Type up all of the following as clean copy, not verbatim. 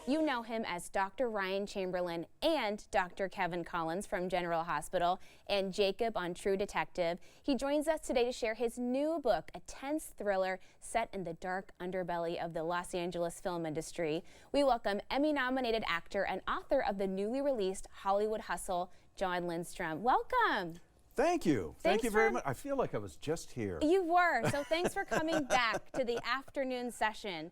You know him as Dr. Ryan Chamberlain and Dr. Kevin Collins from General Hospital and Jacob on True Detective. He joins us today to share his new book, a tense thriller set in the dark underbelly of the Los Angeles film industry. We welcome Emmy-nominated actor and author of the newly released Hollywood Hustle, John Lindstrom. Welcome. Thank you. Thank you very much. I feel like I was just here. You were. So thanks for coming back to the afternoon session.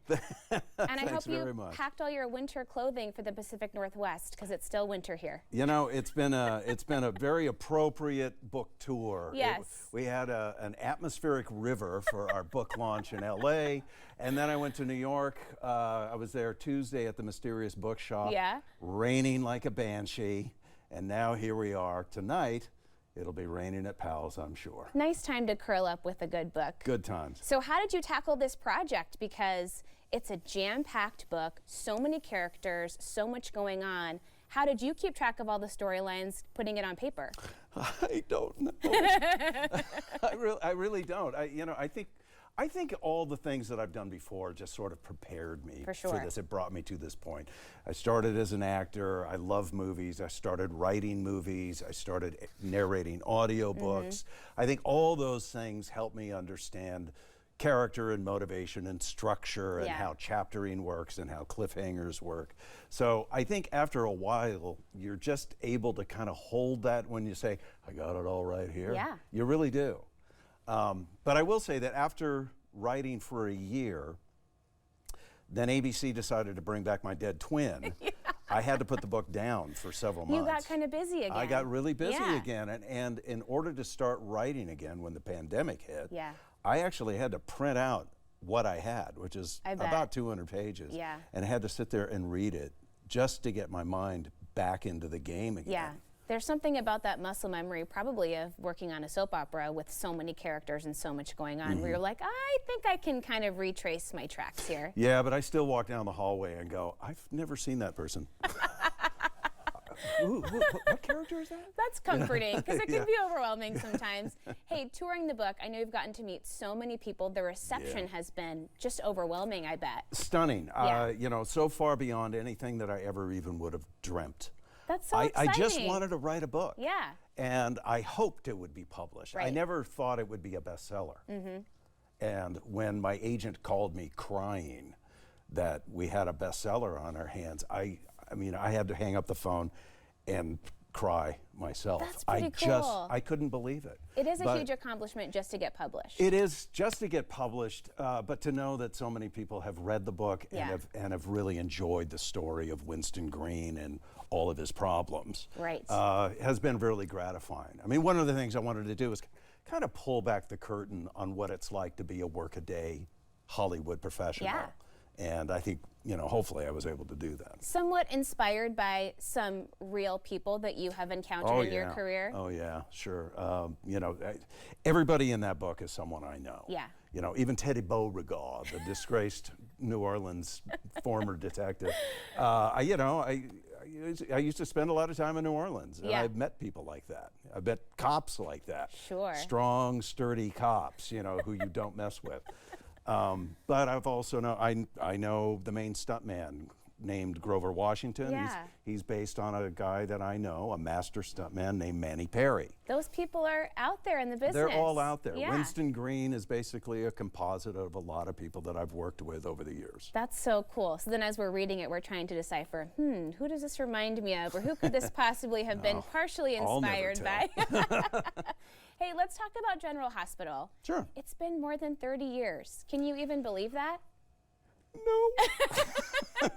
And I hope you packed all your winter clothing for the Pacific Northwest because it's still winter here. You know, it's been a very appropriate book tour. Yes. We had an atmospheric river for our book launch in LA, and then I went to New York. I was there Tuesday at the Mysterious Bookshop. Yeah. Raining like a banshee, and now here we are tonight. It'll be raining at Powell's, I'm sure. Nice time to curl up with a good book. Good times. So how did you tackle this project? Because it's a jam-packed book, so many characters, so much going on. How did you keep track of all the storylines, putting it on paper? I don't know. I really don't. I think all the things that I've done before just sort of prepared me for this. It brought me to this point. I started as an actor. I love movies. I started writing movies. I started narrating audiobooks. I think all those things helped me understand character and motivation and structure and how chaptering works and how cliffhangers work. So I think after a while, you're just able to kind of hold that when you say, I got it all right here. Yeah. You really do. But I will say that after writing for a year, then ABC decided to bring back my dead twin. I had to put the book down for several months. You got kind of busy again. I got really busy again. And in order to start writing again when the pandemic hit, I actually had to print out what I had, which is about 200 pages. And I had to sit there and read it just to get my mind back into the game again. Yeah. There's something about that muscle memory, probably of working on a soap opera with so many characters and so much going on, where you're like, I think I can kind of retrace my tracks here. Yeah, but I still walk down the hallway and go, I've never seen that person. Ooh, what character is that? That's comforting, because it can be overwhelming sometimes. Hey, touring the book, I know you've gotten to meet so many people. The reception has been just overwhelming, I bet. Stunning. You know, so far beyond anything that I ever even would have dreamt. That's so exciting. I just wanted to write a book. Yeah. And I hoped it would be published. I never thought it would be a bestseller. And when my agent called me crying that we had a bestseller on our hands, I mean, I had to hang up the phone and cry myself. That's pretty cool. I couldn't believe it. It is a huge accomplishment just to get published. It is just to get published, but to know that so many people have read the book and have really enjoyed the story of Winston Green and all of his problems has been really gratifying. I mean, one of the things I wanted to do is kind of pull back the curtain on what it's like to be a workaday Hollywood professional. And I think, you know, hopefully I was able to do that. Somewhat inspired by some real people that you have encountered in your career? Oh, yeah, sure. You know, everybody in that book is someone I know. Yeah. You know, even Teddy Beauregard, the disgraced New Orleans former detective. You know, I used to spend a lot of time in New Orleans, and I've met people like that. I met cops like that. Sure. Strong, sturdy cops, you know, who you don't mess with. But I've also I know the main stuntman named Grover Washington. He's based on a guy that I know, a master stuntman named Manny Perry. Those people are out there in the business. They're all out there. Winston Green is basically a composite of a lot of people that I've worked with over the years. That's so cool. So then as we're reading it, we're trying to decipher, who does this remind me of? Or who could this possibly have been partially inspired by? Hey, let's talk about General Hospital. Sure. It's been more than 30 years. Can you even believe that? No.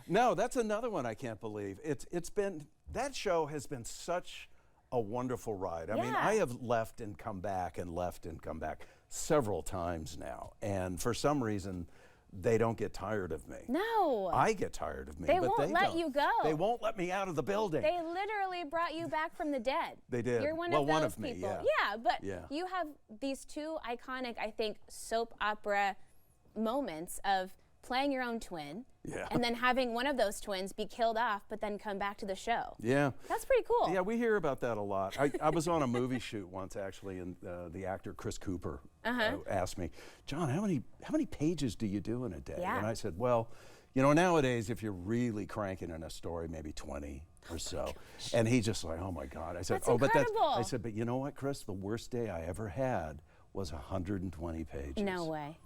No, that's another one I can't believe. It's been, that show has been such a wonderful ride. I mean, I have left and come back and left and come back several times now. And for some reason, they don't get tired of me. No. I get tired of me, they but won't let you go. They won't let me out of the building. They literally brought you back from the dead. They did. You're one of those people. Yeah, but you have these two iconic, I think, soap opera moments of playing your own twin, and then having one of those twins be killed off, but then come back to the show. Yeah. That's pretty cool. Yeah, we hear about that a lot. I was on a movie shoot once, actually, and the actor Chris Cooper asked me, John, how many pages do you do in a day? And I said, well, You know, nowadays, if you're really cranking in a story, maybe 20 or so. And he just like, oh my God. I said, That's oh, incredible. but I said, but you know what, Chris? The worst day I ever had was 120 pages. No way.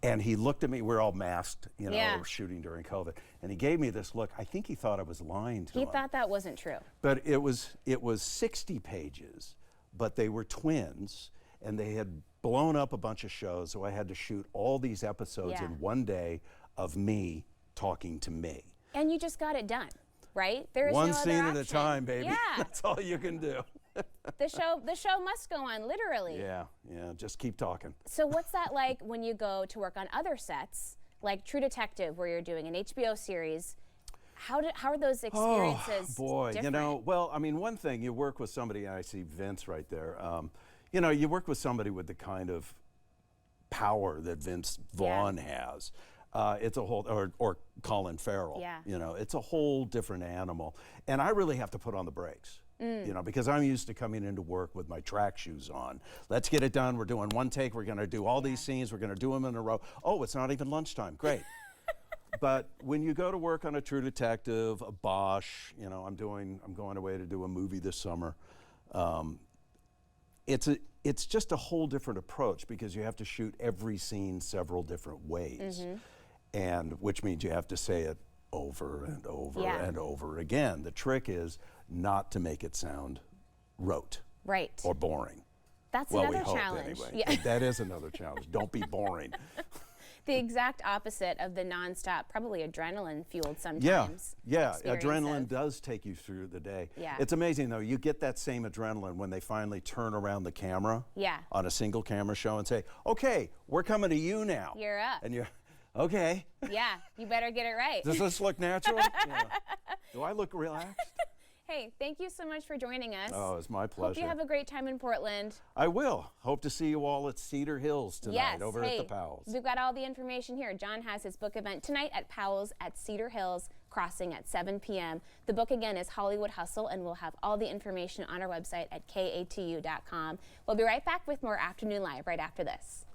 And he looked at me, we're all masked, you know, Yeah. we're shooting during COVID. And he gave me this look. I think he thought I was lying to him. He thought that wasn't true. But it was 60 pages, but they were twins, and they had blown up a bunch of shows, so I had to shoot all these episodes Yeah. in one day of me talking to me. And you just got it done, right? There is One no other scene at a option. time, baby. Yeah. That's all you can do. The show must go on, literally. Yeah, just keep talking. So what's that like when you go to work on other sets, like True Detective, where you're doing an HBO series? How are those experiences boy, different? you know, well, I mean, one thing, you work with somebody, and I see Vince right there, you know, you work with somebody with the kind of power that Vince Vaughn has. It's a whole, or Colin Farrell, Yeah. you know, it's a whole different animal. And I really have to put on the brakes, you know, because I'm used to coming into work with my track shoes on. Let's get it done. We're doing one take. We're going to do all these scenes. We're going to do them in a row. Oh, it's not even lunchtime. Great. But when you go to work on a True Detective, a Bosch, you know, I'm going away to do a movie this summer. It's just a whole different approach because you have to shoot every scene several different ways, and which means you have to say it over and over and over again. The trick is not to make it sound rote or boring. That's Well, another we hope challenge. anyway. Yeah. That is another challenge. Don't be boring. The exact opposite of the nonstop, probably adrenaline-fueled sometimes. Yeah, experience adrenaline of- does take you through the day. Yeah. It's amazing though, you get that same adrenaline when they finally turn around the camera Yeah. on a single camera show and say, okay, we're coming to you now. You're up. And you're, okay, Yeah, you better get it right. does this look natural? Yeah. Do I look relaxed? Hey, thank you so much for joining us. Oh, it's my pleasure. Hope you have a great time in Portland. I will. Hope to see you all at Cedar Hills tonight Yes, over hey, at the Powell's. We've got all the information here. John has his book event tonight at Powell's at Cedar Hills Crossing at 7 p.m. The book again is Hollywood Hustle, and we'll have all the information on our website at katu.com. We'll be right back with more Afternoon Live right after this.